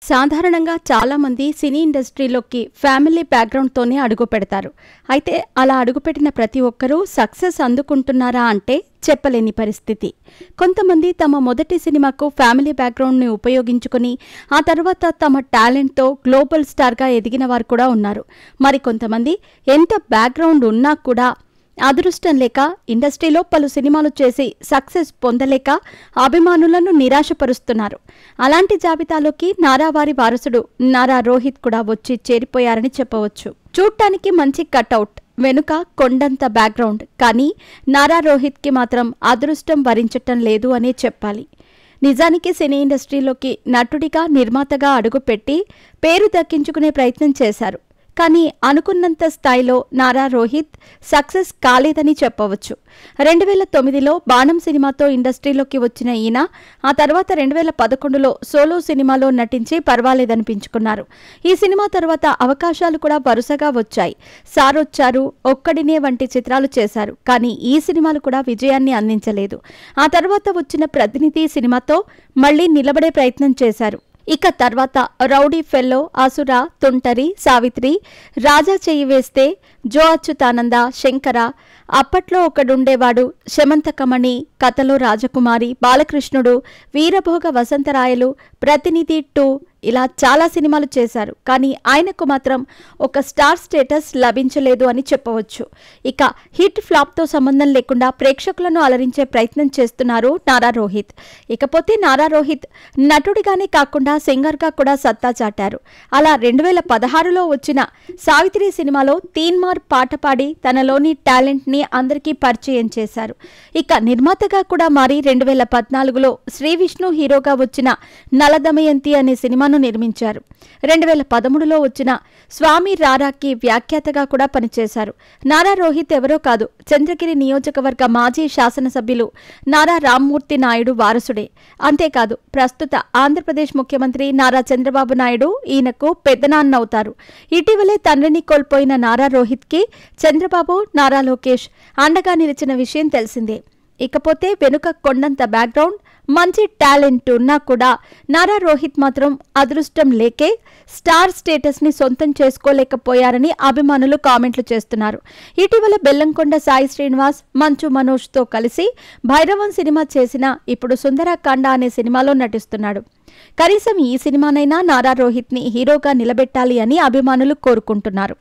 సాధారణంగా చాలామంది సినీ ఇండస్ట్రీలోకి ఫ్యామిలీ బ్యాక్గ్రౌండ్తోనే అడుగు పెడతారు. అయితే అలా అడుగుపెట్టిన ప్రతి ఒక్కరూ సక్సెస్ అందుకుంటున్నారా అంటే చెప్పలేని పరిస్థితి. కొంతమంది తమ మొదటి సినిమాకు ఫ్యామిలీ బ్యాక్గ్రౌండ్ని ఉపయోగించుకుని ఆ తర్వాత తమ టాలెంట్తో గ్లోబల్ స్టార్గా ఎదిగిన వారు కూడా ఉన్నారు. మరికొంతమంది ఎంత బ్యాక్గ్రౌండ్ ఉన్నా కూడా అదృష్టం లేక ఇండస్ట్రీలో పలు సినిమాలు చేసి సక్సెస్ పొందలేక అభిమానులను నిరాశపరుస్తున్నారు. అలాంటి జాబితాలోకి నారా వారి వారసుడు నారా రోహిత్ కూడా వచ్చి చేరిపోయారని చెప్పవచ్చు. చూడటానికి మంచి కటౌట్, వెనుక కొండంత బ్యాక్గ్రౌండ్, కానీ నారా రోహిత్కి మాత్రం అదృష్టం వరించటం లేదు అనే చెప్పాలి. నిజానికి సినీ ఇండస్ట్రీలోకి నటుడిగా నిర్మాతగా అడుగుపెట్టి పేరు దక్కించుకునే ప్రయత్నం చేశారు. కానీ అనుకున్నంత స్థాయిలో నారా రోహిత్ సక్సెస్ కాలేదని చెప్పవచ్చు. 2009లో బాణం సినిమాతో ఇండస్ట్రీలోకి వచ్చిన ఈయన ఆ తర్వాత 2011లో సోలో సినిమాలో నటించి పర్వాలేదనిపించుకున్నారు. ఈ సినిమా తర్వాత అవకాశాలు కూడా వరుసగా వచ్చాయి. సారొచ్చారు, ఒక్కడినే వంటి చిత్రాలు చేశారు. కానీ ఈ సినిమాలు కూడా విజయాన్ని అందించలేదు. ఆ తర్వాత వచ్చిన ప్రతినిధి సినిమాతో మళ్లీ నిలబడే ప్రయత్నం చేశారు. ఇక తర్వాత రౌడీ ఫెల్లో, అసుర, తుంటరి, సావిత్రి, రాజా చెయ్యి వేస్తే, జో అచ్యుతానంద, శంకర, అప్పట్లో ఒకడుండేవాడు, శమంతకమణి, కథలో రాజకుమారి, బాలకృష్ణుడు, వీరభోగ వసంతరాయలు, ప్రతినిధి 2 ఇలా చాలా సినిమాలు చేశారు. కానీ ఆయనకు మాత్రం ఒక స్టార్ స్టేటస్ లభించలేదు అని చెప్పవచ్చు. ఇక హిట్ ఫ్లాప్తో సంబంధం లేకుండా ప్రేక్షకులను అలరించే ప్రయత్నం చేస్తున్నారు నారా రోహిత్. ఇకపోతే నారా రోహిత్ నటుడిగానే కాకుండా సింగర్గా కూడా సత్తా చాటారు. అలా 2016లో వచ్చిన సావిత్రి సినిమాలో తీన్మార్ పాట పాడి తనలోని టాలెంట్ని అందరికీ పరిచయం చేశారు. ఇక నిర్మాతగా కూడా మారి 2014లో శ్రీ విష్ణు హీరోగా వచ్చిన నలదమయంతి అనే సినిమాను నిర్మించారు. 2013లో వచ్చిన స్వామి రారాకి వ్యాఖ్యాతగా కూడా పనిచేశారు. నారా రోహిత్ ఎవరో కాదు, చంద్రగిరి నియోజకవర్గ మాజీ శాసనసభ్యులు నారా రామ్మూర్తి నాయుడు వారసుడే. అంతేకాదు ప్రస్తుత ఆంధ్రప్రదేశ్ ముఖ్యమంత్రి నారా చంద్రబాబు నాయుడు ఈయనకు పెద్దనాన్నవుతారు. ఇటీవలే తండ్రిని కోల్పోయిన నారా రోహిత్కి చంద్రబాబు, నారా లోకేష్ అండగా నిలిచిన విషయం తెలిసిందే. ఇకపోతే వెనుక కొండంత బ్యాక్గ్రౌండ్, మంచి టాలెంట్ ఉన్నా కూడా నారా రోహిత్ మాత్రం అదృష్టం లేకే స్టార్ స్టేటస్ని సొంతం చేసుకోలేకపోయారని అభిమానులు కామెంట్లు చేస్తున్నారు. ఇటీవల బెల్లంకొండ సాయి శ్రీనివాస్, మంచు మనోజ్తో కలిసి భైరవం సినిమా చేసినా ఇప్పుడు సుందరకాండ అనే సినిమాలో నటిస్తున్నాడు. కనీసం ఈ సినిమానైనా నారా రోహిత్ని హీరోగా నిలబెట్టాలి అని అభిమానులు కోరుకుంటున్నారు.